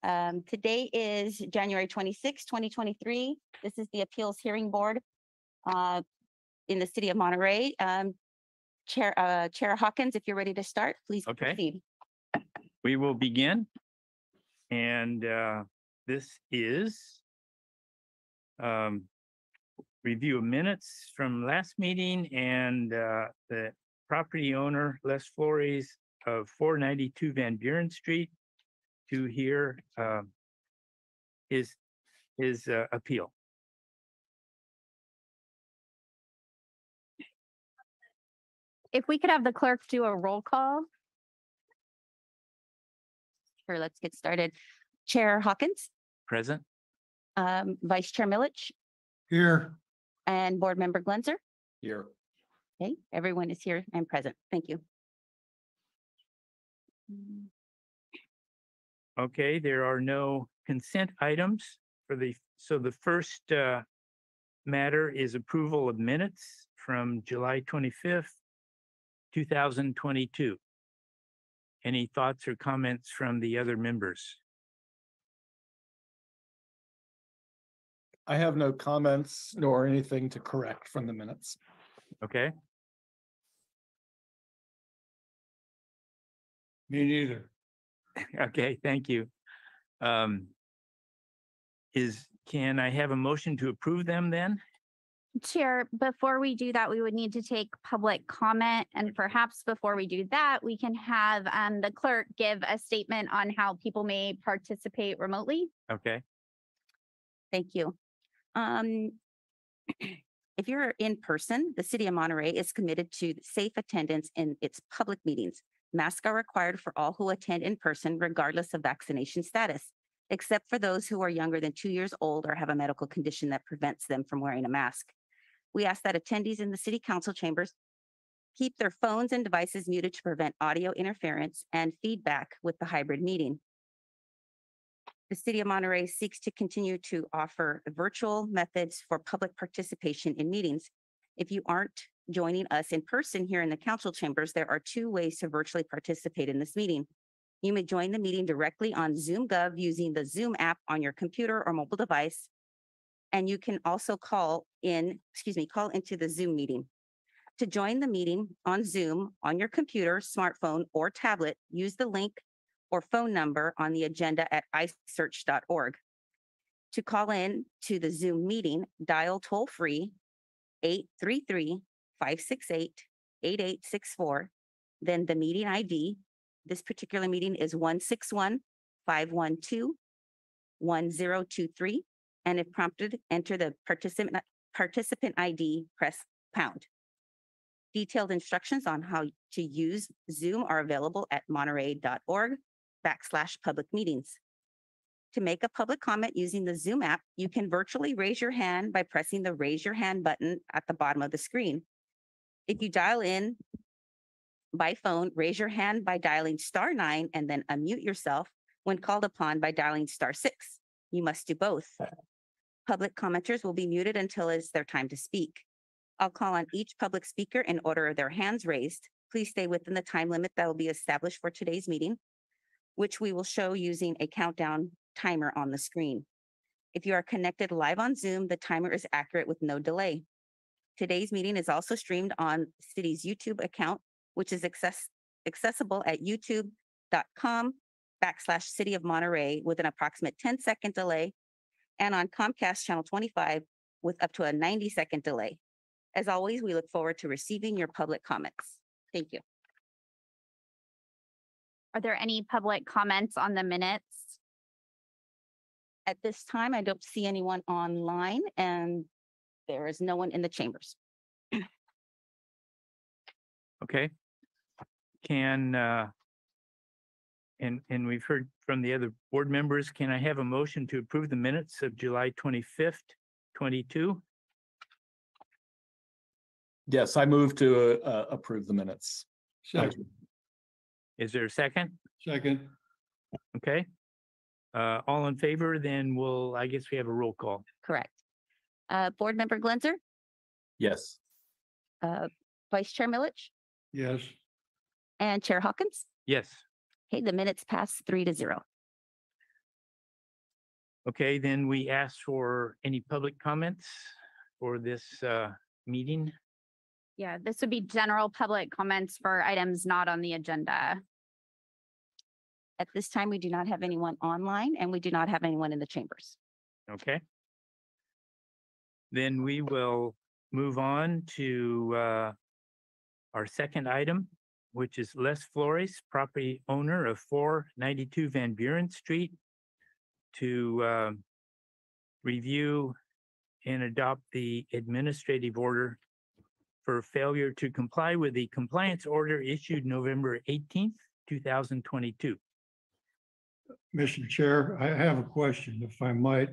Today is January 26, 2023. This is the Appeals Hearing Board in the city of Monterey. Chair Hawkins, if you're ready to start, please proceed. We will begin. And this is review of minutes from last meeting, and the property owner, Les Flores of 492 Van Buren Street, to hear his appeal. If we could have the clerk do a roll call. Sure, let's get started. Chair Hawkins. Present. Vice Chair Milich. Here. And Board Member Glenser. Here. Okay, everyone is here and present. Thank you. Okay, there are no consent items so the first matter is approval of minutes from July 25th, 2022. Any thoughts or comments from the other members? I have no comments nor anything to correct from the minutes. Okay. Me neither. Okay, thank you. Can I have a motion to approve them then? Chair, before we do that, we would need to take public comment, and perhaps before we do that, we can have the clerk give a statement on how people may participate remotely. Okay. Thank you. If you're in person, the city of Monterey is committed to safe attendance in its public meetings. Masks are required for all who attend in person, regardless of vaccination status, except for those who are younger than 2 years old or have a medical condition that prevents them from wearing a mask. We ask that attendees in the city council chambers keep their phones and devices muted to prevent audio interference and feedback with the hybrid meeting. The city of Monterey seeks to continue to offer virtual methods for public participation in meetings. If you aren't joining us in person here in the council chambers, there are 2 ways to virtually participate in this meeting. You may join the meeting directly on Zoom.gov using the Zoom app on your computer or mobile device. And you can also call into the Zoom meeting. To join the meeting on Zoom on your computer, smartphone, or tablet, use the link or phone number on the agenda at isearch.org. To call in to the Zoom meeting, dial toll-free 833-568-8864, then the meeting ID. This particular meeting is 161-512-1023. And if prompted, enter the participant ID, press pound. Detailed instructions on how to use Zoom are available at monterey.org/public meetings. To make a public comment using the Zoom app, you can virtually raise your hand by pressing the raise your hand button at the bottom of the screen. If you dial in by phone, raise your hand by dialing *9 and then unmute yourself when called upon by dialing *6. You must do both. Public commenters will be muted until it is their time to speak. I'll call on each public speaker in order of their hands raised. Please stay within the time limit that will be established for today's meeting, which we will show using a countdown timer on the screen. If you are connected live on Zoom, the timer is accurate with no delay. Today's meeting is also streamed on the city's YouTube account, which is accessible at youtube.com/City of Monterey with an approximate 10-second delay, and on Comcast Channel 25 with up to a 90-second delay. As always, we look forward to receiving your public comments. Thank you. Are there any public comments on the minutes? At this time, I don't see anyone online, and there is no one in the chambers. Okay. And we've heard from the other board members. Can I have a motion to approve the minutes of July 25th, 22? Yes, I move to approve the minutes. Second. Is there a second? Second. Okay. All in favor, then I guess we have a roll call. Correct. Board Member Glenser? Yes. Vice Chair Milich? Yes. And Chair Hawkins? Yes. Okay, the minutes pass 3-0. Okay, then we ask for any public comments for this meeting. Yeah, this would be general public comments for items not on the agenda. At this time, we do not have anyone online and we do not have anyone in the chambers. Okay. Then we will move on to our second item, which is Les Flores, property owner of 492 Van Buren Street, to review and adopt the administrative order for failure to comply with the compliance order issued November 18th, 2022. Mr. Chair, I have a question, if I might.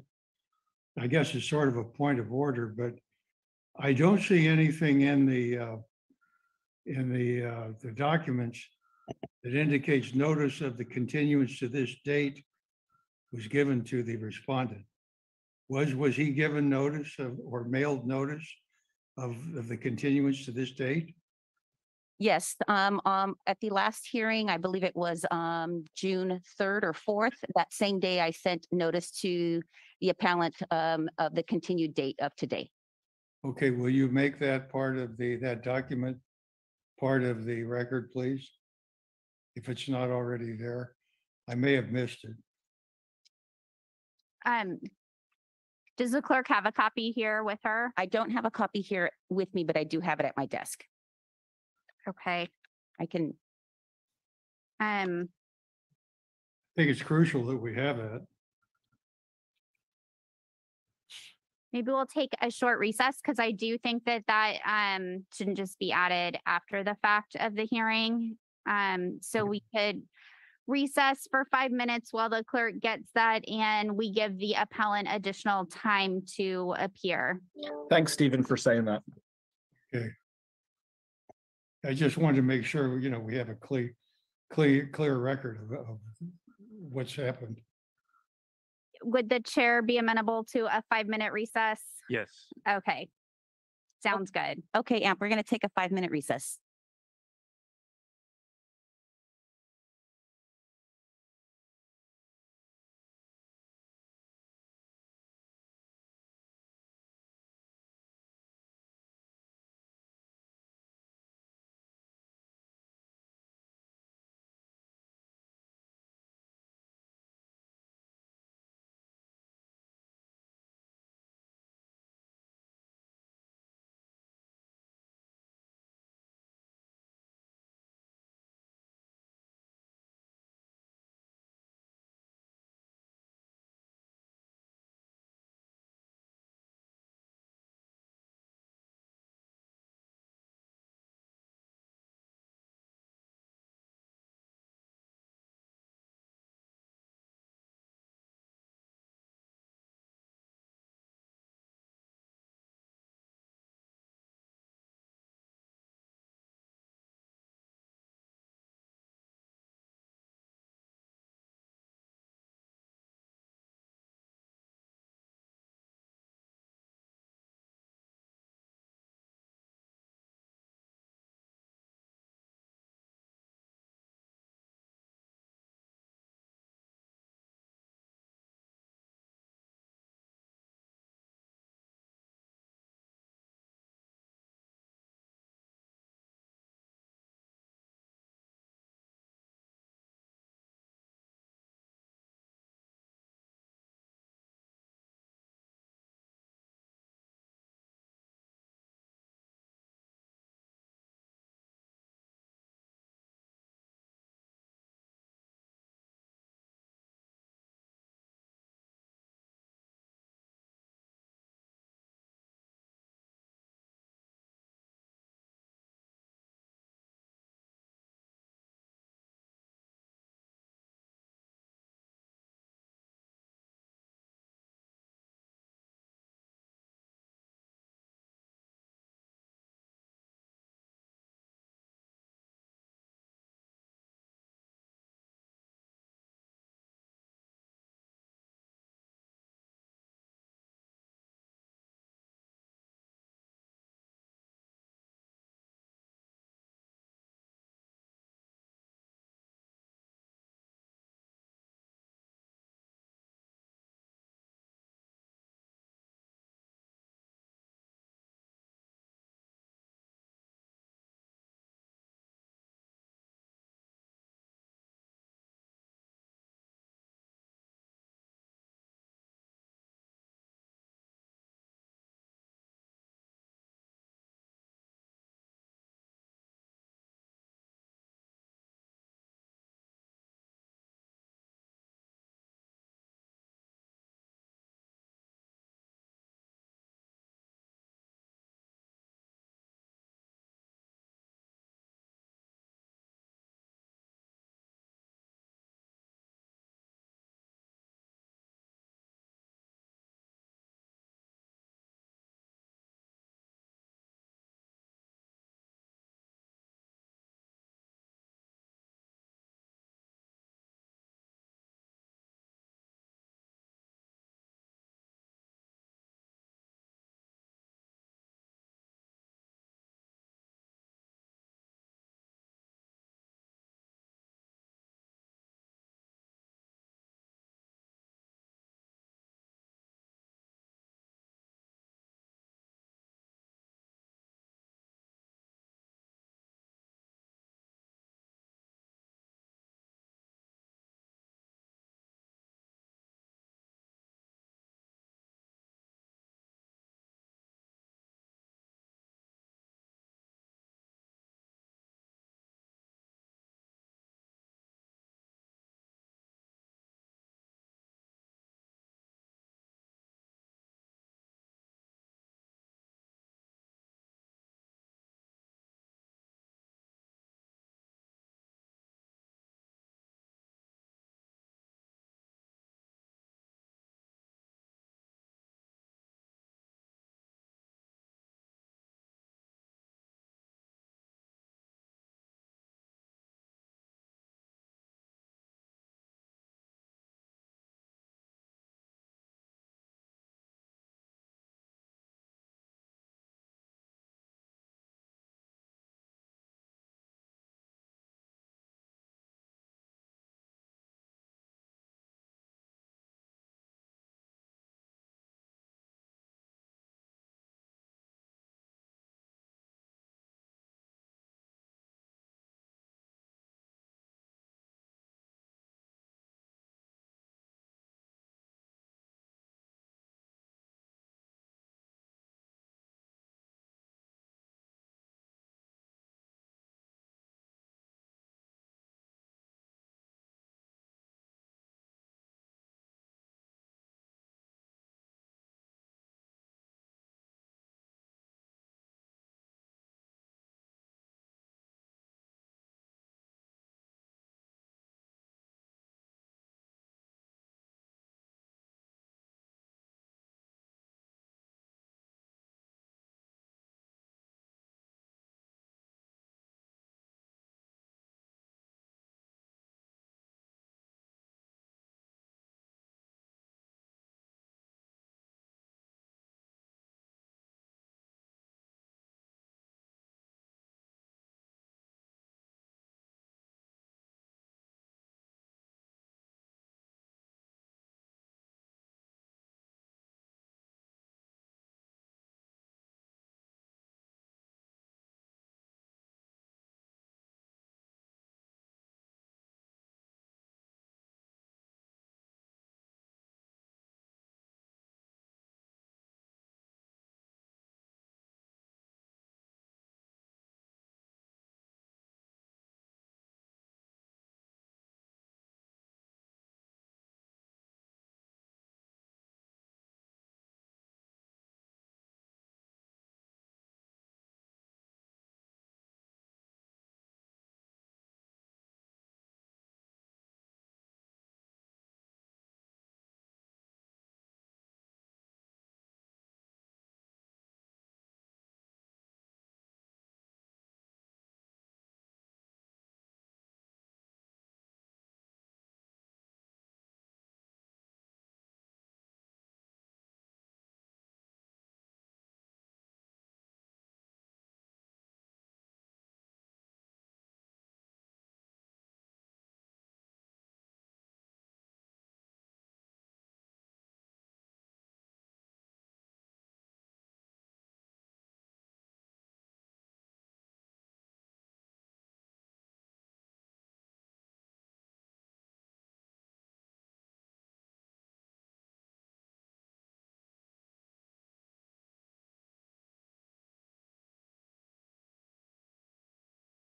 I guess it's sort of a point of order, but I don't see anything in the documents that indicates notice of the continuance to this date was given to the respondent. Was he given notice of, or mailed notice of the continuance to this date? Yes, at the last hearing, I believe it was June 3rd or 4th, that same day I sent notice to the appellant of the continued date of today. Okay, will you make that part of that document part of the record, please? If it's not already there, I may have missed it. Does the clerk have a copy here with her? I don't have a copy here with me, but I do have it at my desk. Okay. I can, I think it's crucial that we have that. Maybe we'll take a short recess because I do think that shouldn't just be added after the fact of the hearing. So we could recess for 5 minutes while the clerk gets that and we give the appellant additional time to appear. Thanks, Stephen, for saying that. Okay. I just wanted to make sure, we have a clear record of what's happened. Would the chair be amenable to a 5-minute recess? Yes. Okay. Sounds good. okay, Amp, we're going to take a 5-minute recess.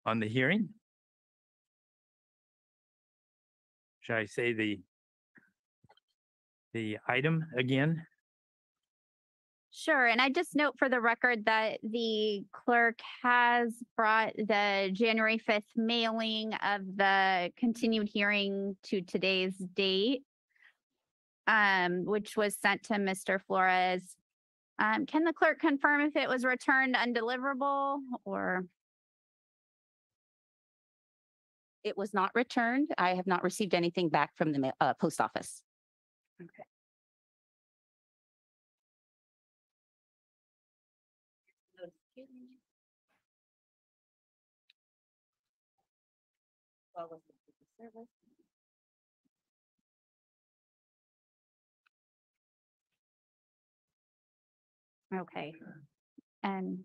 on the hearing? Should I say the item again? Sure, and I just note for the record that the clerk has brought the January 5th mailing of the continued hearing to today's date, which was sent to Mr. Flores. Can the clerk confirm if it was returned undeliverable or? It was not returned. I have not received anything back from the post office. Okay. Okay. And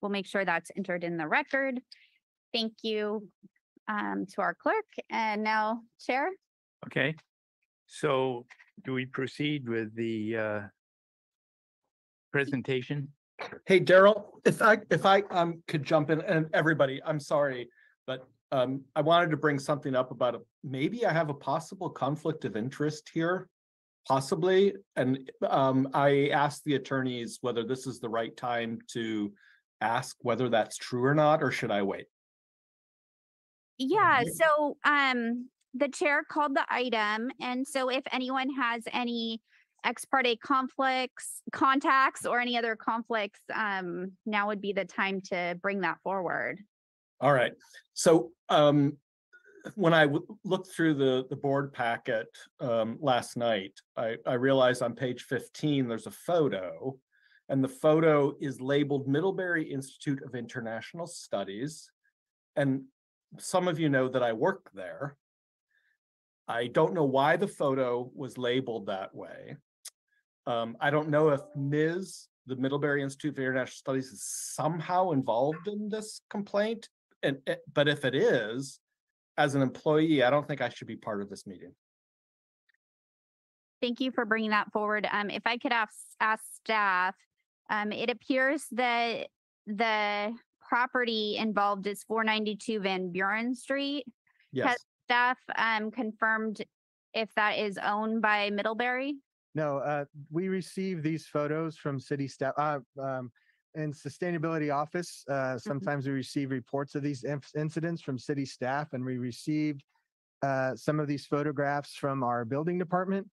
we'll make sure that's entered in the record. Thank you to our clerk. And now, Chair. Okay, so do we proceed with the presentation? Hey, Daryl, if I could jump in, and everybody, I'm sorry, but I wanted to bring something up about maybe I have a possible conflict of interest here, possibly. And I asked the attorneys whether this is the right time to ask whether that's true or not, or should I wait? Yeah, so the chair called the item, and so if anyone has any ex parte contacts, or any other conflicts, now would be the time to bring that forward. All right, so when I looked through the board packet last night, I realized on page 15 there's a photo, and the photo is labeled Middlebury Institute of International Studies. And some of you know that I work there. I don't know why the photo was labeled that way. I don't know if the Middlebury Institute for International Studies, is somehow involved in this complaint. But if it is, as an employee, I don't think I should be part of this meeting. Thank you for bringing that forward. If I could ask staff, it appears that the property involved is 492 Van Buren Street. Yes. Has staff confirmed if that is owned by Middlebury? No, we receive these photos from city staff, in sustainability office. Sometimes we receive reports of these incidents from city staff, and we received some of these photographs from our building department,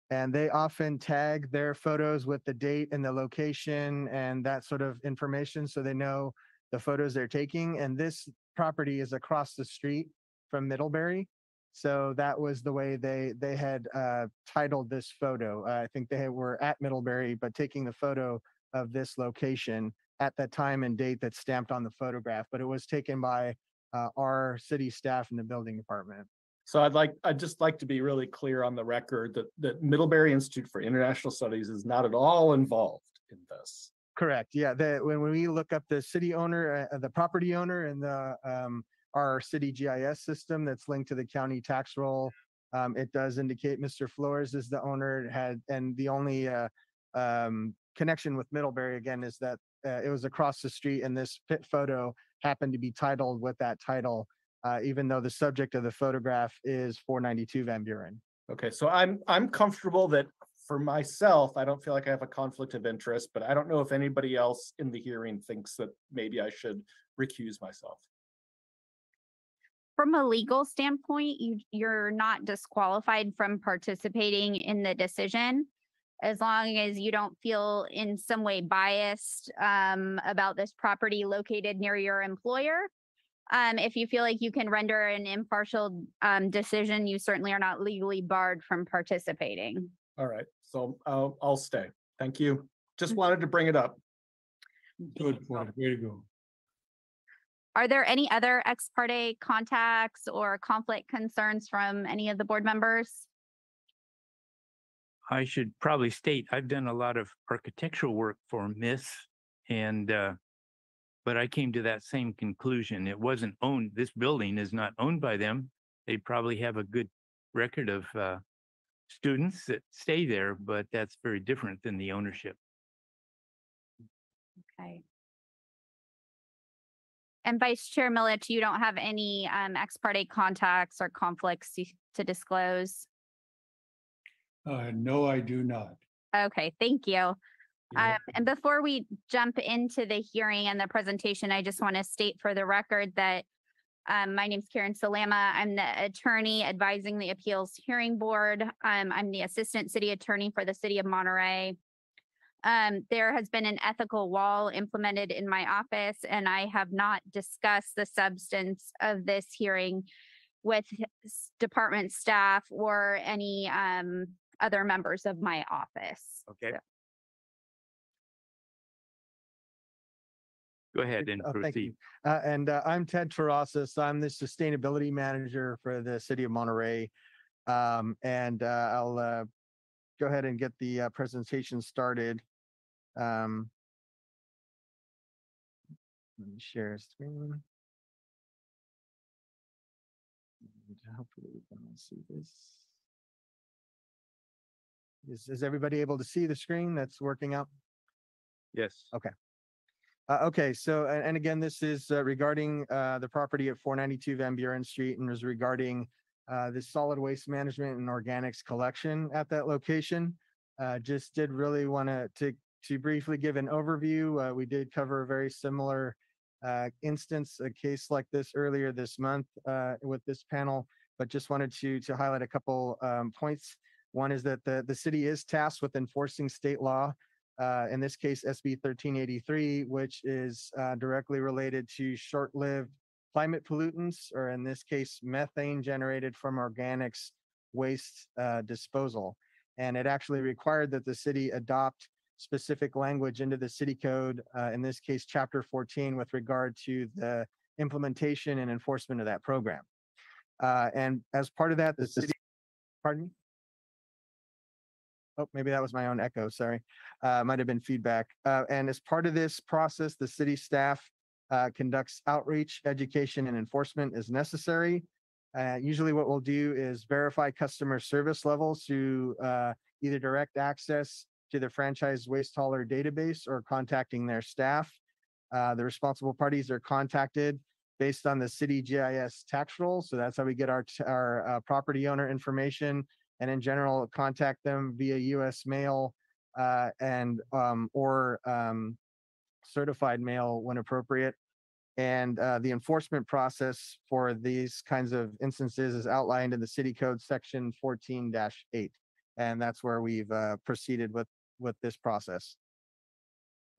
and they often tag their photos with the date and the location and that sort of information, so they know the photos they're taking. And this property is across the street from Middlebury. So that was the way they had titled this photo. I think they were at Middlebury, but taking the photo of this location at the time and date that's stamped on the photograph. But it was taken by our city staff in the building department. So I'd just like to be really clear on the record that Middlebury Institute for International Studies is not at all involved in this. Correct. Yeah. When we look up the city owner, the property owner, and our city GIS system that's linked to the county tax roll, it does indicate Mr. Flores is the owner. And the only connection with Middlebury again is that it was across the street, and this pit photo happened to be titled with that title, even though the subject of the photograph is 492 Van Buren. Okay, so I'm comfortable that for myself, I don't feel like I have a conflict of interest, but I don't know if anybody else in the hearing thinks that maybe I should recuse myself. From a legal standpoint, you're not disqualified from participating in the decision, as long as you don't feel in some way biased about this property located near your employer. If you feel like you can render an impartial decision, you certainly are not legally barred from participating. All right, so I'll stay. Thank you. Just wanted to bring it up. Good point. Way to go. Are there any other ex parte contacts or conflict concerns from any of the board members? I should probably state, I've done a lot of architectural work for MIS, and but I came to that same conclusion. It wasn't owned. This building is not owned by them. They probably have a good record of students that stay there, but that's very different than the ownership. Okay. And Vice Chair Milich, you don't have any ex parte contacts or conflicts to disclose? No, I do not. Okay, thank you. Yeah. And before we jump into the hearing and the presentation, I just want to state for the record that my name's Karen Salama. I'm the attorney advising the Appeals Hearing Board. I'm the Assistant City Attorney for the City of Monterey. There has been an ethical wall implemented in my office, and I have not discussed the substance of this hearing with department staff or any other members of my office. Okay. So- Go ahead and Thank proceed. you. I'm Ted Terrasas. I'm the Sustainability Manager for the City of Monterey. I'll go ahead and get the presentation started. Let me share a screen. And hopefully we can all see this. Is everybody able to see the screen that's working out? Yes. Okay, so, and again, this is regarding the property at 492 Van Buren Street and is regarding the solid waste management and organics collection at that location. Just did really want to briefly give an overview. We did cover a very similar instance, a case like this earlier this month with this panel, but just wanted to highlight a couple points. One is that the city is tasked with enforcing state law. In this case, SB 1383, which is directly related to short-lived climate pollutants, or in this case, methane generated from organics waste disposal. And it actually required that the city adopt specific language into the city code, in this case, chapter 14, with regard to the implementation and enforcement of that program. And as part of that, the city, pardon me? Oh, maybe that was my own echo, sorry. Might have been feedback. And as part of this process, the city staff conducts outreach, education, and enforcement as necessary. Usually what we'll do is verify customer service levels through either direct access to the franchise waste hauler database or contacting their staff. The responsible parties are contacted based on the city GIS tax roll. So that's how we get our property owner information. And in general, contact them via U.S. mail or certified mail when appropriate. And the enforcement process for these kinds of instances is outlined in the City Code Section 14-8. And that's where we've proceeded with this process.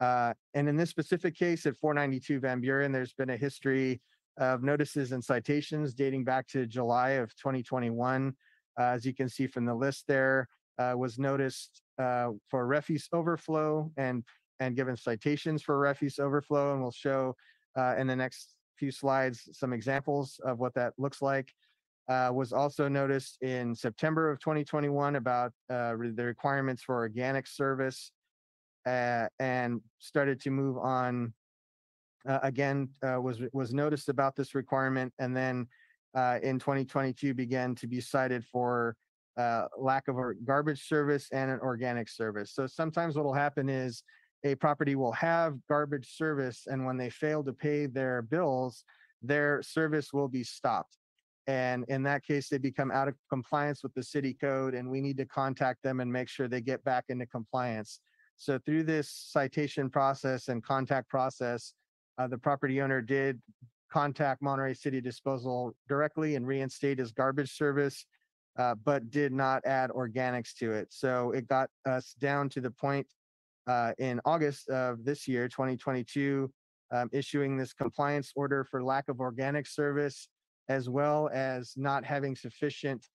And in this specific case at 492 Van Buren, there's been a history of notices and citations dating back to July of 2021. As you can see from the list there, was noticed for refuse overflow and given citations for refuse overflow. And we'll show in the next few slides some examples of what that looks like. Was also noticed in September of 2021 about the requirements for organic service and started to move on. Again, was noticed about this requirement, and then in 2022 began to be cited for lack of a garbage service and an organic service. So sometimes what will happen is a property will have garbage service, and when they fail to pay their bills, their service will be stopped. And in that case, they become out of compliance with the city code, and we need to contact them and make sure they get back into compliance. So through this citation process and contact process, the property owner did contact Monterey City Disposal directly and reinstate his garbage service, but did not add organics to it. So it got us down to the point in August of this year, 2022, issuing this compliance order for lack of organic service, as well as not having sufficient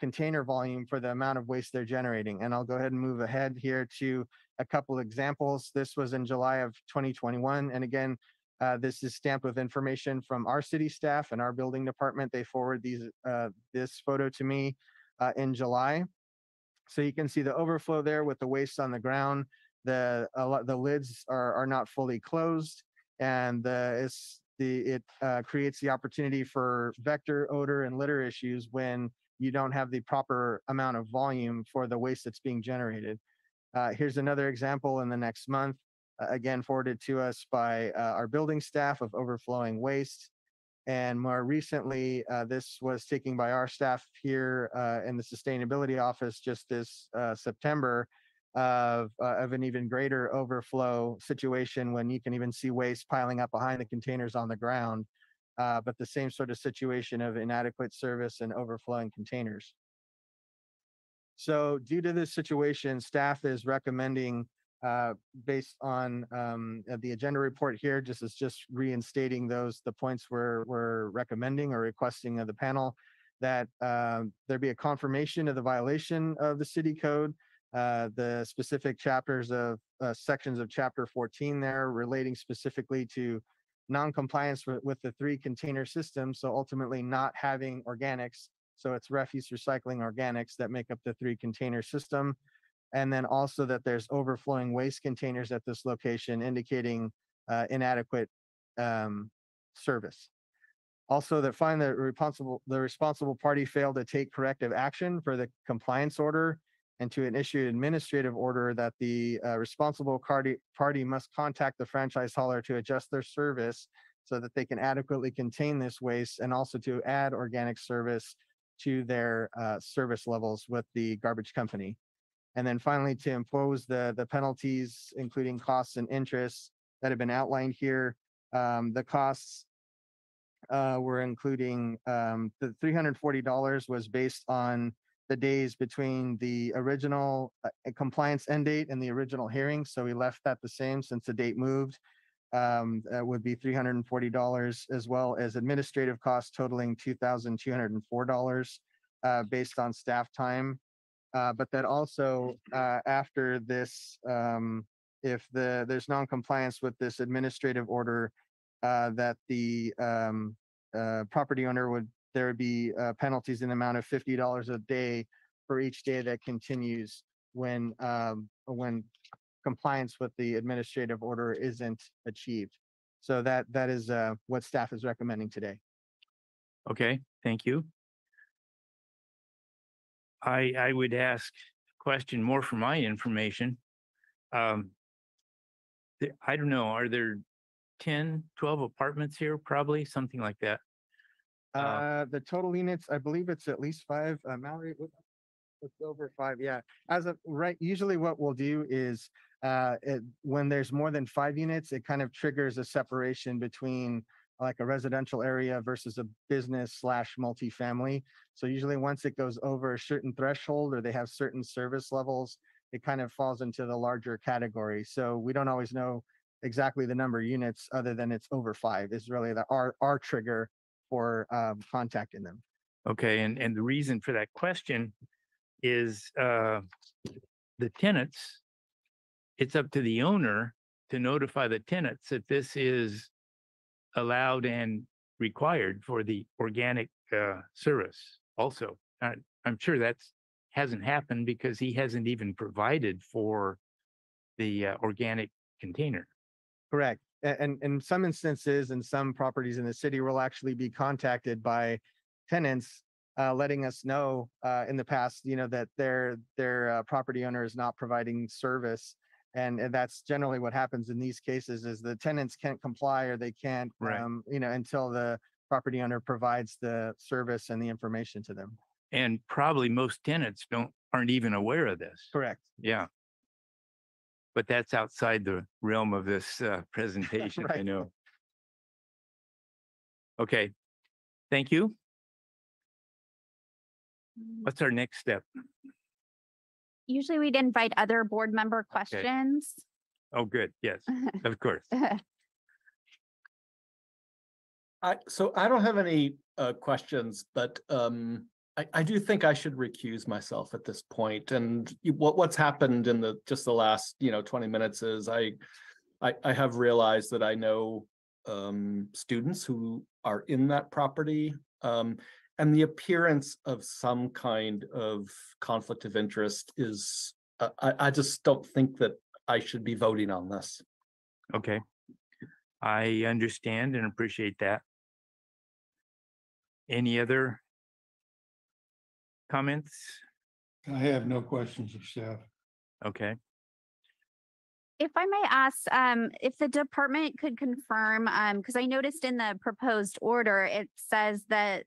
container volume for the amount of waste they're generating. And I'll go ahead and move ahead here to a couple examples. This was in July of 2021. And again, this is stamped with information from our city staff and our building department. They forward this photo to me in July. So you can see the overflow there with the waste on the ground. The lids are not fully closed, and it creates the opportunity for vector, odor, and litter issues when you don't have the proper amount of volume for the waste that's being generated. Here's another example in the next month. again forwarded to us by our building staff of overflowing waste. And more recently, this was taken by our staff here in the sustainability office just this September of an even greater overflow situation when you can even see waste piling up behind the containers on the ground. But the same sort of situation of inadequate service and overflowing containers. So due to this situation, staff is recommending, based on the agenda report here, just reinstating the points we're recommending or requesting of the panel, that there be a confirmation of the violation of the city code, the specific chapters of sections of chapter 14 there relating specifically to non-compliance with the 3 container system. So ultimately not having organics. So it's refuse, recycling, organics that make up the 3 container system. And then also that there's overflowing waste containers at this location, indicating inadequate service. Also, that find the responsible party failed to take corrective action for the compliance order, and to issue an administrative order that the responsible party must contact the franchise hauler to adjust their service so that they can adequately contain this waste, and also to add organic service to their service levels with the garbage company. And then finally, to impose the penalties, including costs and interests that have been outlined here. The costs were including the $340 was based on the days between the original compliance end date and the original hearing. So we left that the same since the date moved. That would be $340, as well as administrative costs totaling $2,204 based on staff time. But that also, after this, if there's non-compliance with this administrative order, that the property owner there would be penalties in the amount of $50 a day for each day that continues when compliance with the administrative order isn't achieved. So that is what staff is recommending today. Okay, thank you. I would ask a question more for my information. I don't know, are there 10, 12 apartments here? Probably something like that. The total units, I believe it's at least 5. Mallory, it's over 5. Yeah. As of right, usually what we'll do is when there's more than 5 units, it kind of triggers a separation between like a residential area versus a business / multifamily. So usually once it goes over a certain threshold, or they have certain service levels, it kind of falls into the larger category. So we don't always know exactly the number of units, other than it's over 5 is really our trigger for contacting them. Okay, and the reason for that question is the tenants, it's up to the owner to notify the tenants that this is allowed and required for the organic service also. I'm sure that's hasn't happened because he hasn't even provided for the organic container. Correct. And in some instances, in some properties in the city, we'll actually be contacted by tenants letting us know in the past, that their property owner is not providing service. And that's generally what happens in these cases, is the tenants can't comply, or they can't, Right. Until the property owner provides the service and the information to them. And probably most tenants aren't even aware of this. Correct. Yeah. But that's outside the realm of this presentation, I Right. know. Okay, thank you. What's our next step? Usually we'd invite other board member questions. Oh, good. Yes, of course. So I don't have any questions, but I do think I should recuse myself at this point. And what's happened in just the last 20 minutes is I have realized that I know students who are in that property, and the appearance of some kind of conflict of interest is I just don't think that I should be voting on this. Okay, I understand and appreciate that. Any other comments? I have no questions of staff. Okay. If I may ask, if the department could confirm, because I noticed in the proposed order, it says that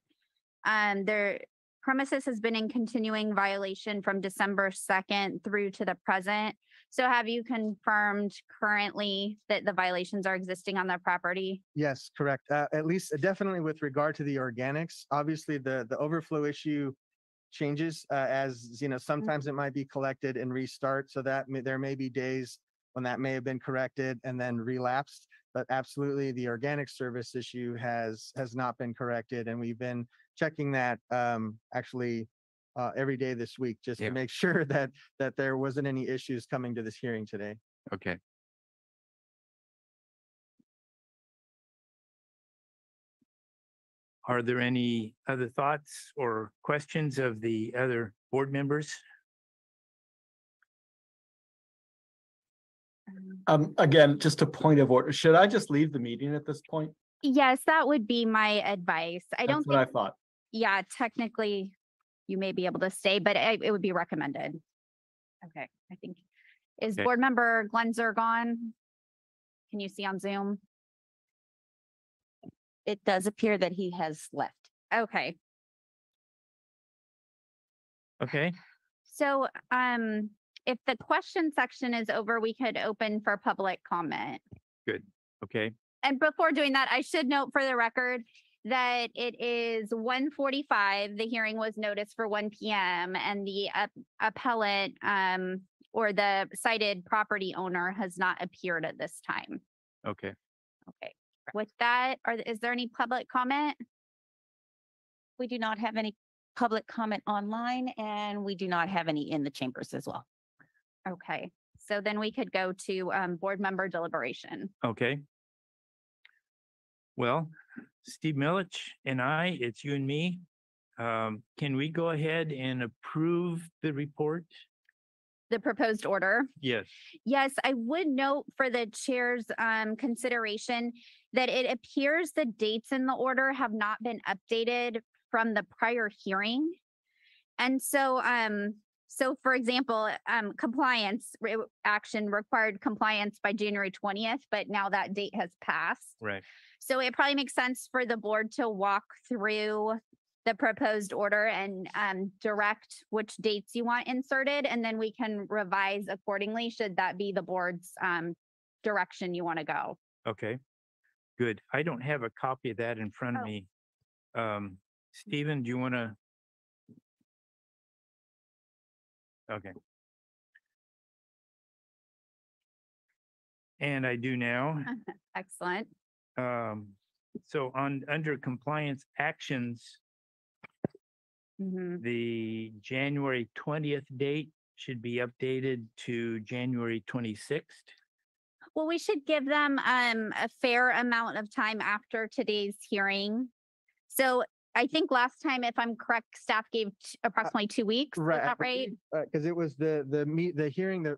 their premises has been in continuing violation from December 2nd through to the present. So have you confirmed currently that the violations are existing on their property? Yes, correct. At least definitely with regard to the organics, obviously the overflow issue changes as, sometimes it might be collected and restart. So that there may be days when that may have been corrected and then relapsed. But absolutely, the organic service issue has not been corrected, and we've been checking that actually every day this week just Yeah. to make sure that there wasn't any issues coming to this hearing today. Okay. Are there any other thoughts or questions of the other board members? Again, just a point of order. Should I just leave the meeting at this point? Yes, that would be my advice. I don't That's what I think, thought. yeah, technically you may be able to stay, but it would be recommended. Okay, I think. Is Okay. board member Glenzer gone? Can you see on Zoom? It does appear that he has left. Okay, Okay, so if the question section is over, we could open for public comment. good. Okay, And before doing that, I should note for the record that it is 1:45. The hearing was noticed for 1 PM and the appellant or the cited property owner has not appeared at this time. okay. Okay, with that, is there any public comment? We do not have any public comment online, and we do not have any in the chambers as well. Okay, so then we could go to board member deliberation. Okay. Well, Steve Milich and I, it's you and me. Can we go ahead and approve the report? The proposed order. Yes. Yes, I would note for the chair's consideration that it appears the dates in the order have not been updated from the prior hearing. And so, so for example, compliance action required compliance by January 20th, but now that date has passed. Right. So it probably makes sense for the board to walk through the proposed order and direct which dates you want inserted, and then we can revise accordingly should that be the board's direction you want to go. Okay, good. I don't have a copy of that in front of Oh. me. Stephen, do you want to? Okay. And I do now. Excellent. So under compliance actions, Mhm. the January 20th date should be updated to January 26th. Well, we should give them a fair amount of time after today's hearing. So I think last time, if I'm correct, staff gave approximately 2 weeks. Is that right? Because it was the hearing,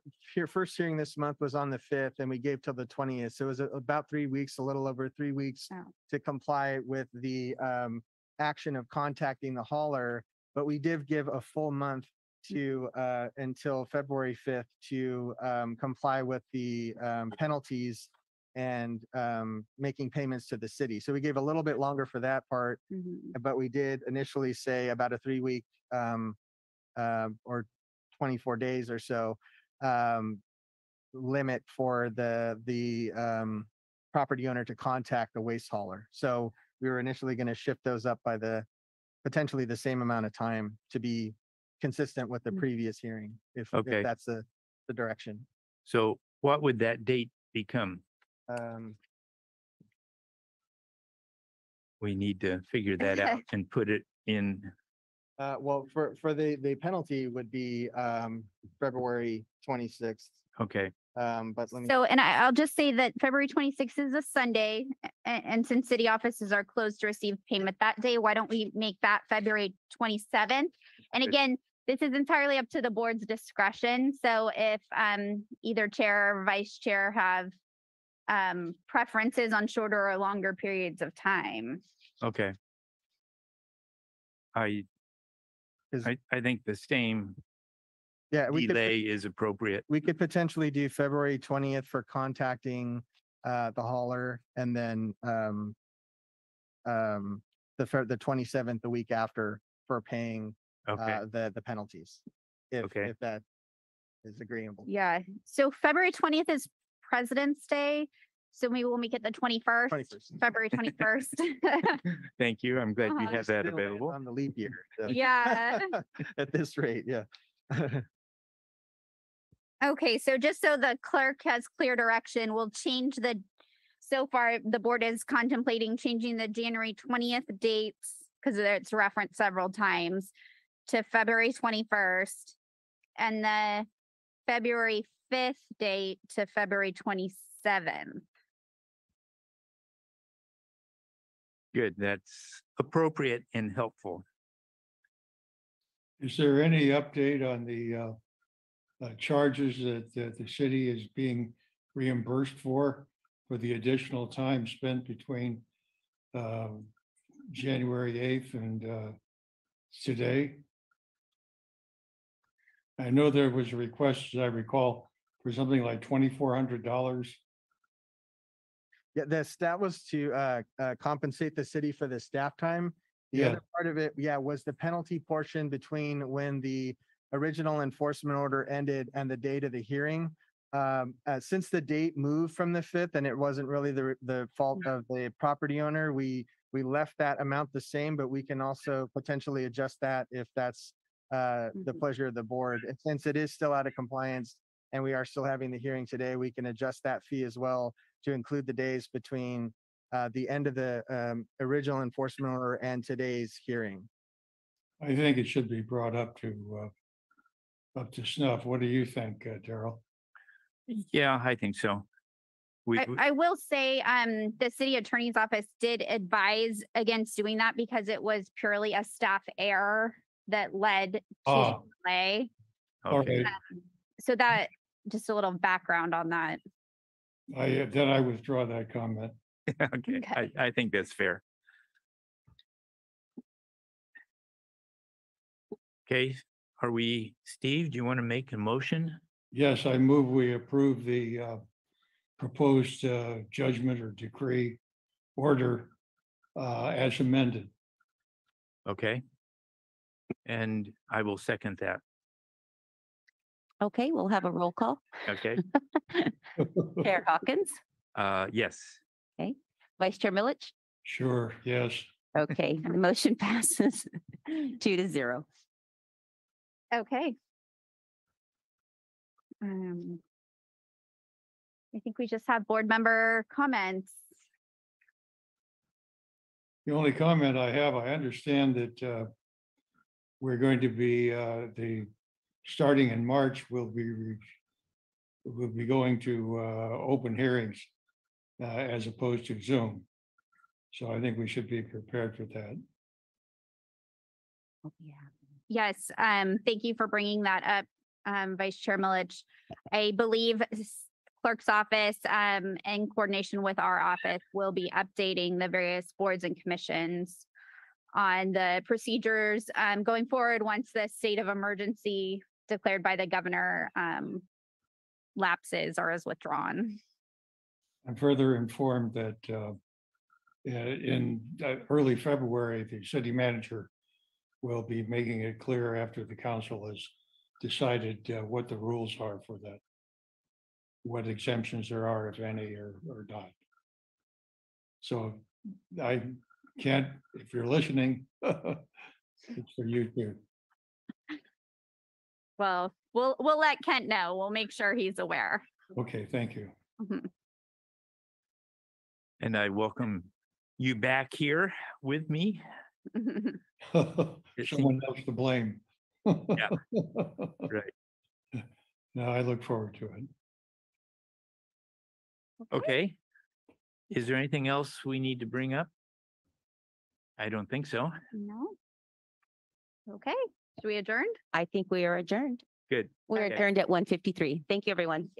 first hearing this month was on the 5th and we gave till the 20th. So it was about 3 weeks, a little over 3 weeks Oh. to comply with the action of contacting the hauler. But we did give a full month to until February 5th to comply with the penalties and making payments to the city. So we gave a little bit longer for that part, Mhm. but we did initially say about a 3-week or 24 days or so limit for the property owner to contact the waste hauler. So we were initially going to shift those up by potentially the same amount of time to be consistent with the previous hearing, if Okay. that's the direction. So what would that date become? We need to figure that out and put it in. Well, for the penalty would be February 26th. Okay, But let me, So, and I'll just say that February 26th is a Sunday, and since city offices are closed to receive payment that day, why don't we make that February 27th? And Good. again, this is entirely up to the board's discretion. So if either chair or vice chair have preferences on shorter or longer periods of time. okay. I think the same Yeah, delay is appropriate. we could potentially do February 20th for contacting the hauler, and then the 27th, the week after, for paying Okay, the penalties. Okay. If that is agreeable. Yeah, so February 20th is President's Day. So maybe we'll make it the 21st, 21st. February 21st. thank you. I'm glad you Uh-huh. have that Still land available. on the leap year. so. Yeah. At this rate, yeah. Okay, so just so the clerk has clear direction, we'll change so far, the board is contemplating changing the January 20th dates, because it's referenced several times, to February 21st, and the February 5th date to February 27th. Good. That's appropriate and helpful. Is there any update on the charges that the city is being reimbursed for the additional time spent between January 8th and today? I know there was a request, as I recall, for something like $2,400. Yeah, that was to compensate the city for the staff time. The Yeah. other part of it, yeah, was the penalty portion between when the original enforcement order ended and the date of the hearing. Since the date moved from the 5th and it wasn't really the fault of the property owner, we left that amount the same, but we can also potentially adjust that if that's the pleasure of the board. And since it is still out of compliance and we are still having the hearing today, we can adjust that fee as well to include the days between the end of the original enforcement order and today's hearing. I think it should be brought up to snuff. What do you think, Daryl? Yeah, I think so. I will say, the city attorney's office did advise against doing that because it was purely a staff error that led to the delay. Okay, Okay, So that, just a little background on that. then I withdraw that comment. okay. Okay. I think that's fair. Okay, are we, Steve, do you want to make a motion? Yes, I move we approve the proposed judgment or decree order as amended. Okay. And I will second that. Okay, we'll have a roll call. Okay, Chair Hawkins, yes. Vice Chair Milich. Sure, yes. Okay, the motion passes 2-0. Okay. I think we just have board member comments. The only comment I have, I understand that we're going to be starting in March, we'll be going to open hearings as opposed to Zoom. So I think we should be prepared for that. Yes, thank you for bringing that up, Vice Chair Milich. I believe clerk's office, in coordination with our office, will be updating the various boards and commissions on the procedures going forward once the state of emergency declared by the governor lapses or is withdrawn. I'm further informed that in early February, the city manager will be making it clear after the council has decided what the rules are for that, what exemptions there are, if any, or not. So I can't, if you're listening, it's for you too. Well, we'll let Kent know. We'll make sure he's aware. Okay, thank you. Mhm. And I welcome you back here with me. Someone else to blame. Yeah. Right. No, I look forward to it. Okay. Is there anything else we need to bring up? I don't think so. No. Okay, should we adjourn? I think we are adjourned. Good. We're Okay. adjourned at 1:53. Thank you, everyone.